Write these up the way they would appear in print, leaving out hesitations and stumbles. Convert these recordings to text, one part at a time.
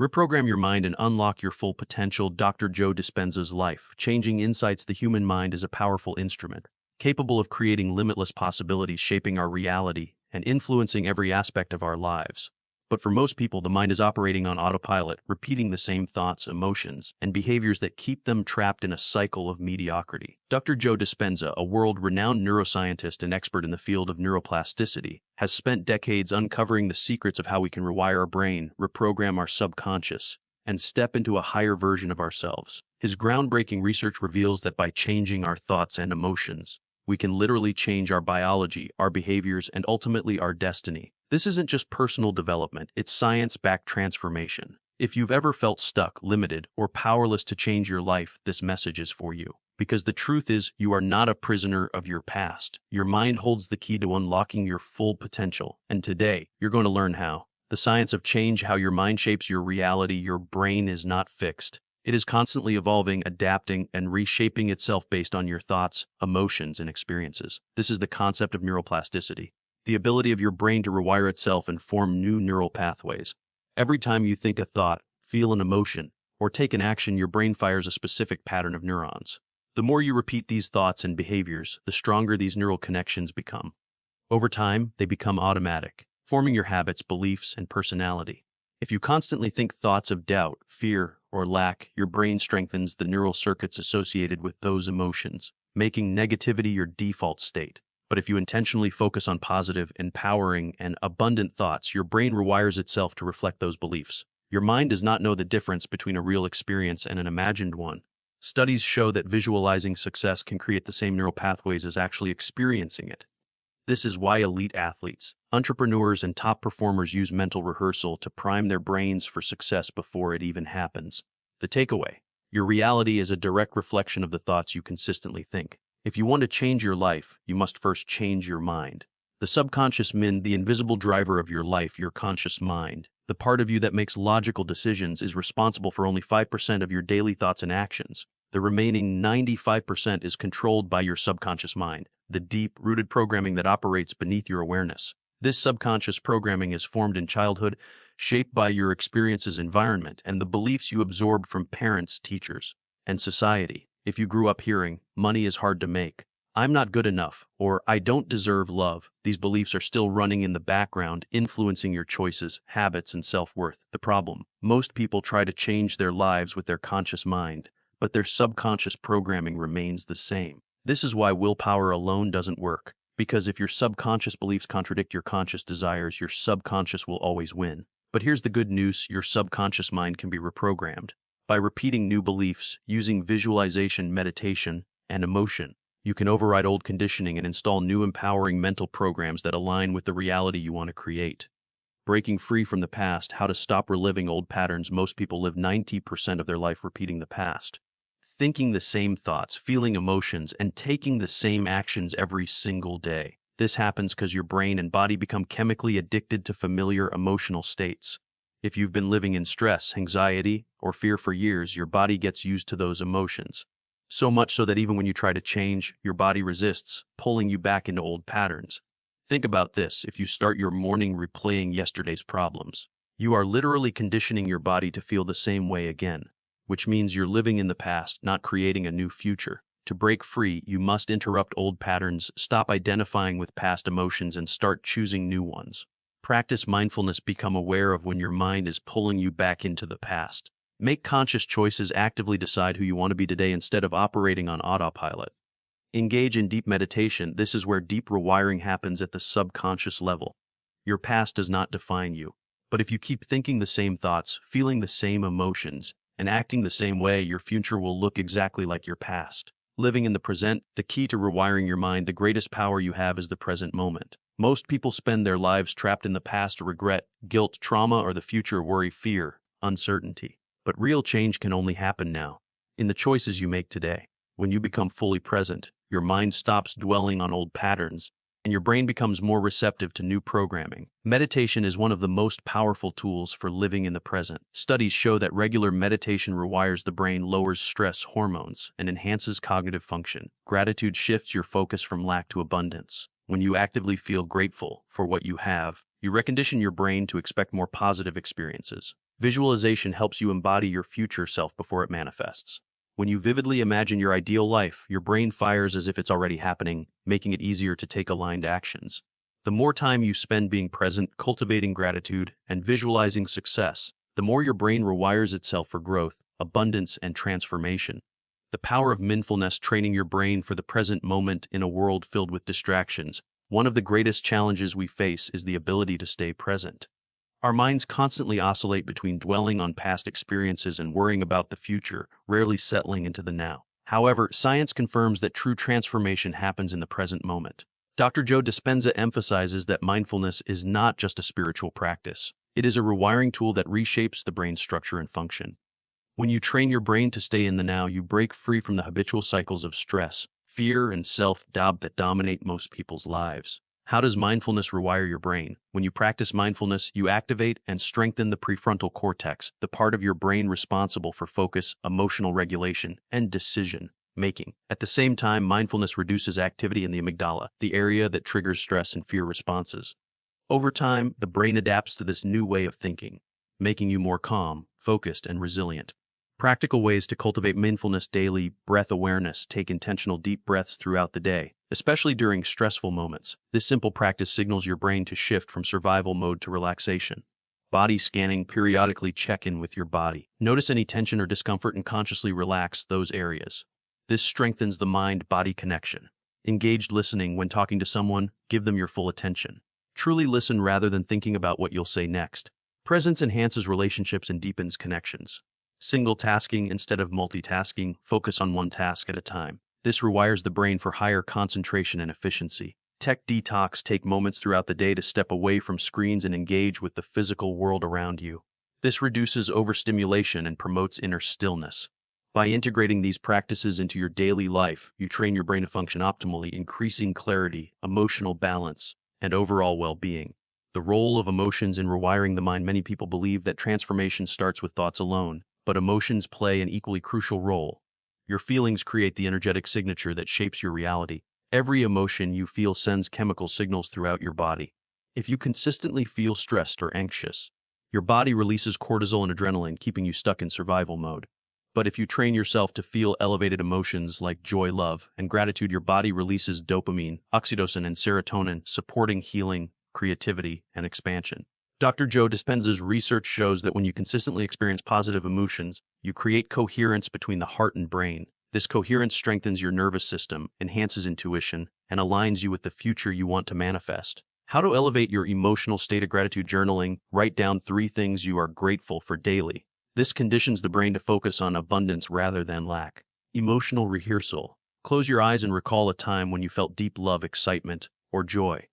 Reprogram your mind and unlock your full potential. Dr. Joe Dispenza's life changing insights. The human mind is a powerful instrument, capable of creating limitless possibilities, shaping our reality and influencing every aspect of our lives. But for most people, the mind is operating on autopilot, repeating the same thoughts, emotions, and behaviors that keep them trapped in a cycle of mediocrity. Dr. Joe Dispenza, a world-renowned neuroscientist and expert in the field of neuroplasticity, has spent decades uncovering the secrets of how we can rewire our brain, reprogram our subconscious, and step into a higher version of ourselves. His groundbreaking research reveals that by changing our thoughts and emotions, we can literally change our biology, our behaviors, and ultimately our destiny. This isn't just personal development, it's science-backed transformation. If you've ever felt stuck, limited, or powerless to change your life, this message is for you. Because the truth is, you are not a prisoner of your past. Your mind holds the key to unlocking your full potential. And today, you're going to learn how. The science of change, how your mind shapes your reality. Your brain is not fixed. It is constantly evolving, adapting, and reshaping itself based on your thoughts, emotions, and experiences. This is the concept of neuroplasticity, the ability of your brain to rewire itself and form new neural pathways. Every time you think a thought, feel an emotion, or take an action, your brain fires a specific pattern of neurons. The more you repeat these thoughts and behaviors, the stronger these neural connections become. Over time, they become automatic, forming your habits, beliefs, and personality. If you constantly think thoughts of doubt, fear, or lack, your brain strengthens the neural circuits associated with those emotions, making negativity your default state. But if you intentionally focus on positive, empowering, and abundant thoughts, your brain rewires itself to reflect those beliefs. Your mind does not know the difference between a real experience and an imagined one. Studies show that visualizing success can create the same neural pathways as actually experiencing it. This is why elite athletes, entrepreneurs, and top performers use mental rehearsal to prime their brains for success before it even happens. The takeaway: your reality is a direct reflection of the thoughts you consistently think. If you want to change your life, you must first change your mind. The subconscious mind, the invisible driver of your life, your conscious mind, the part of you that makes logical decisions, is responsible for only 5% of your daily thoughts and actions. The remaining 95% is controlled by your subconscious mind, the deep-rooted programming that operates beneath your awareness. This subconscious programming is formed in childhood, shaped by your experiences, environment, and the beliefs you absorbed from parents, teachers, and society. If you grew up hearing, "Money is hard to make," "I'm not good enough," or "I don't deserve love," these beliefs are still running in the background, influencing your choices, habits, and self-worth. The problem: most people try to change their lives with their conscious mind, but their subconscious programming remains the same. This is why willpower alone doesn't work, because if your subconscious beliefs contradict your conscious desires, your subconscious will always win. But here's the good news: your subconscious mind can be reprogrammed. By repeating new beliefs, using visualization, meditation, and emotion, you can override old conditioning and install new empowering mental programs that align with the reality you want to create. Breaking free from the past, how to stop reliving old patterns. Most people live 90% of their life repeating the past, thinking the same thoughts, feeling emotions, and taking the same actions every single day. This happens because your brain and body become chemically addicted to familiar emotional states. If you've been living in stress, anxiety, or fear for years, your body gets used to those emotions. So much so that even when you try to change, your body resists, pulling you back into old patterns. Think about this: if you start your morning replaying yesterday's problems, you are literally conditioning your body to feel the same way again, which means you're living in the past, not creating a new future. To break free, you must interrupt old patterns, stop identifying with past emotions, and start choosing new ones. Practice mindfulness. Become aware of when your mind is pulling you back into the past. Make conscious choices. Actively decide who you want to be today instead of operating on autopilot. Engage in deep meditation. This is where deep rewiring happens at the subconscious level. Your past does not define you. But if you keep thinking the same thoughts, feeling the same emotions, and acting the same way, your future will look exactly like your past. Living in the present, the key to rewiring your mind. The greatest power you have is the present moment. Most people spend their lives trapped in the past: regret, guilt, trauma, or the future: worry, fear, uncertainty. But real change can only happen now, in the choices you make today. When you become fully present, your mind stops dwelling on old patterns, and your brain becomes more receptive to new programming. Meditation is one of the most powerful tools for living in the present. Studies show that regular meditation rewires the brain, lowers stress hormones, and enhances cognitive function. Gratitude shifts your focus from lack to abundance. When you actively feel grateful for what you have, you recondition your brain to expect more positive experiences. Visualization helps you embody your future self before it manifests. When you vividly imagine your ideal life, your brain fires as if it's already happening, making it easier to take aligned actions. The more time you spend being present, cultivating gratitude, and visualizing success, the more your brain rewires itself for growth, abundance, and transformation. The power of mindfulness, training your brain for the present moment in a world filled with distractions. One of the greatest challenges we face is the ability to stay present. Our minds constantly oscillate between dwelling on past experiences and worrying about the future, rarely settling into the now. However, science confirms that true transformation happens in the present moment. Dr. Joe Dispenza emphasizes that mindfulness is not just a spiritual practice. It is a rewiring tool that reshapes the brain's structure and function. When you train your brain to stay in the now, you break free from the habitual cycles of stress, fear, and self-doubt that dominate most people's lives. How does mindfulness rewire your brain? When you practice mindfulness, you activate and strengthen the prefrontal cortex, the part of your brain responsible for focus, emotional regulation, and decision making. At the same time, mindfulness reduces activity in the amygdala, the area that triggers stress and fear responses. Over time, the brain adapts to this new way of thinking, making you more calm, focused, and resilient. Practical ways to cultivate mindfulness daily: breath awareness. Take intentional deep breaths throughout the day, especially during stressful moments. This simple practice signals your brain to shift from survival mode to relaxation. Body scanning. Periodically check in with your body. Notice any tension or discomfort and consciously relax those areas. This strengthens the mind-body connection. Engaged listening. When talking to someone, give them your full attention. Truly listen rather than thinking about what you'll say next. Presence enhances relationships and deepens connections. Single tasking instead of multitasking. Focus on one task at a time. This rewires the brain for higher concentration and efficiency. Tech detox. Take moments throughout the day to step away from screens and engage with the physical world around you. This reduces overstimulation and promotes inner stillness. By integrating these practices into your daily life, you train your brain to function optimally, increasing clarity, emotional balance, and overall well-being. The role of emotions in rewiring the mind. Many people believe that transformation starts with thoughts alone, but emotions play an equally crucial role. Your feelings create the energetic signature that shapes your reality. Every emotion you feel sends chemical signals throughout your body. If you consistently feel stressed or anxious, your body releases cortisol and adrenaline, keeping you stuck in survival mode. But if you train yourself to feel elevated emotions like joy, love, and gratitude, your body releases dopamine, oxytocin, and serotonin, supporting healing, creativity, and expansion. Dr. Joe Dispenza's research shows that when you consistently experience positive emotions, you create coherence between the heart and brain. This coherence strengthens your nervous system, enhances intuition, and aligns you with the future you want to manifest. How to elevate your emotional state of gratitude. Journaling. Write down 3 things you are grateful for daily. This conditions the brain to focus on abundance rather than lack. Emotional rehearsal. Close your eyes and recall a time when you felt deep love, excitement, or joy.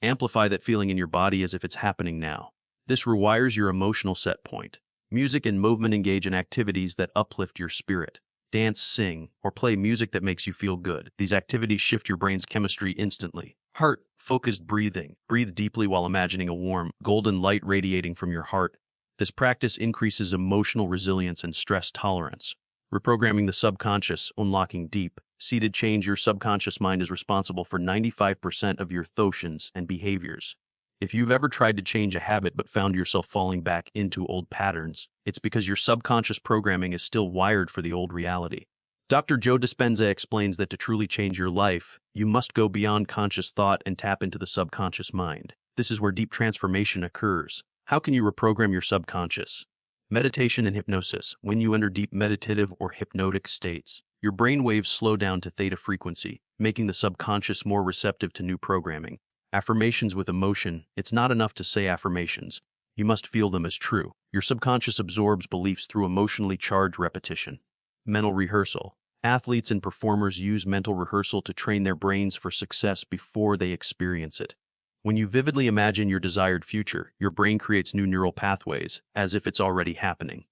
Amplify that feeling in your body as if it's happening now. This rewires your emotional set point. Music and movement. Engage in activities that uplift your spirit. Dance, sing, or play music that makes you feel good. These activities shift your brain's chemistry instantly. Heart-focused breathing. Breathe deeply while imagining a warm, golden light radiating from your heart. This practice increases emotional resilience and stress tolerance. Reprogramming the subconscious. Unlocking deep-seated change. Your subconscious mind is responsible for 95% of your thoughts and behaviors. If you've ever tried to change a habit but found yourself falling back into old patterns, it's because your subconscious programming is still wired for the old reality. Dr. Joe Dispenza explains that to truly change your life, you must go beyond conscious thought and tap into the subconscious mind. This is where deep transformation occurs. How can you reprogram your subconscious? Meditation and hypnosis. When you enter deep meditative or hypnotic states, your brain waves slow down to theta frequency, making the subconscious more receptive to new programming. Affirmations with emotion. It's not enough to say affirmations. You must feel them as true. Your subconscious absorbs beliefs through emotionally charged repetition. Mental rehearsal. Athletes and performers use mental rehearsal to train their brains for success before they experience it. When you vividly imagine your desired future, your brain creates new neural pathways, as if it's already happening.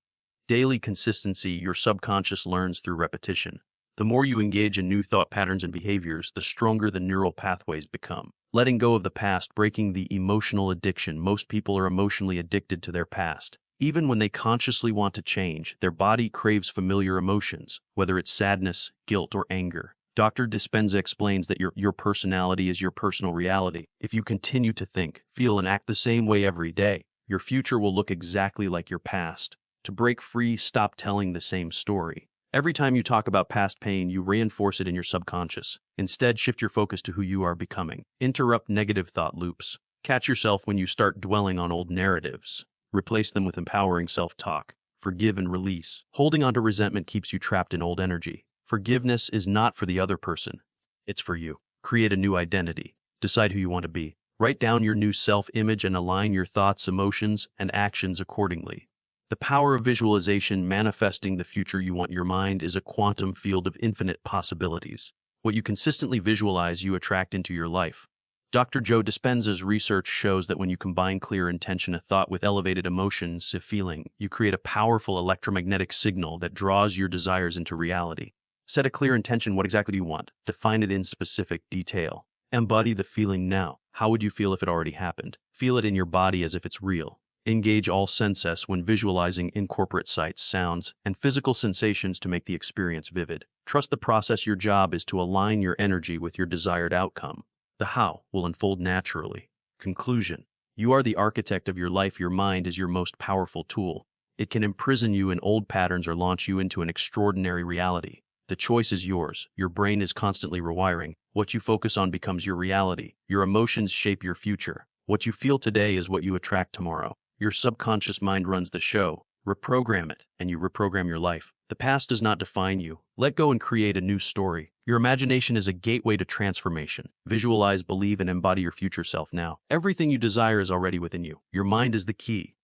Daily consistency. Your subconscious learns through repetition. The more you engage in new thought patterns and behaviors, the stronger the neural pathways become. Letting go of the past. Breaking the emotional addiction. Most people are emotionally addicted to their past. Even when they consciously want to change, their body craves familiar emotions, whether it's sadness, guilt, or anger. Dr. Dispenza explains that your personality is your personal reality. If you continue to think, feel, and act the same way every day, Your future will look exactly like your past. To break free, stop telling the same story. Every time you talk about past pain, you reinforce it in your subconscious. Instead, shift your focus to who you are becoming. Interrupt negative thought loops. Catch yourself when you start dwelling on old narratives. Replace them with empowering self-talk. Forgive and release. Holding on to resentment keeps you trapped in old energy. Forgiveness is not for the other person. It's for you. Create a new identity. Decide who you want to be. Write down your new self-image and align your thoughts, emotions, and actions accordingly. The power of visualization, manifesting the future you want. Your mind is a quantum field of infinite possibilities. What you consistently visualize, you attract into your life. Dr. Joe Dispenza's research shows that when you combine clear intention, a thought, with elevated emotions, a feeling, you create a powerful electromagnetic signal that draws your desires into reality. Set a clear intention. What exactly do you want? Define it in specific detail. Embody the feeling now. How would you feel if it already happened? Feel it in your body as if it's real. Engage all senses when visualizing. Incorporate sights, sounds, and physical sensations to make the experience vivid. Trust the process. Your job is to align your energy with your desired outcome. The how will unfold naturally. Conclusion. You are the architect of your life. Your mind is your most powerful tool. It can imprison you in old patterns or launch you into an extraordinary reality. The choice is yours. Your brain is constantly rewiring. What you focus on becomes your reality. Your emotions shape your future. What you feel today is what you attract tomorrow. Your subconscious mind runs the show. Reprogram it, and you reprogram your life. The past does not define you. Let go and create a new story. Your imagination is a gateway to transformation. Visualize, believe, and embody your future self now. Everything you desire is already within you. Your mind is the key.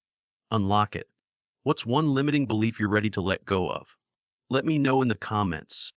Unlock it. What's one limiting belief you're ready to let go of? Let me know in the comments.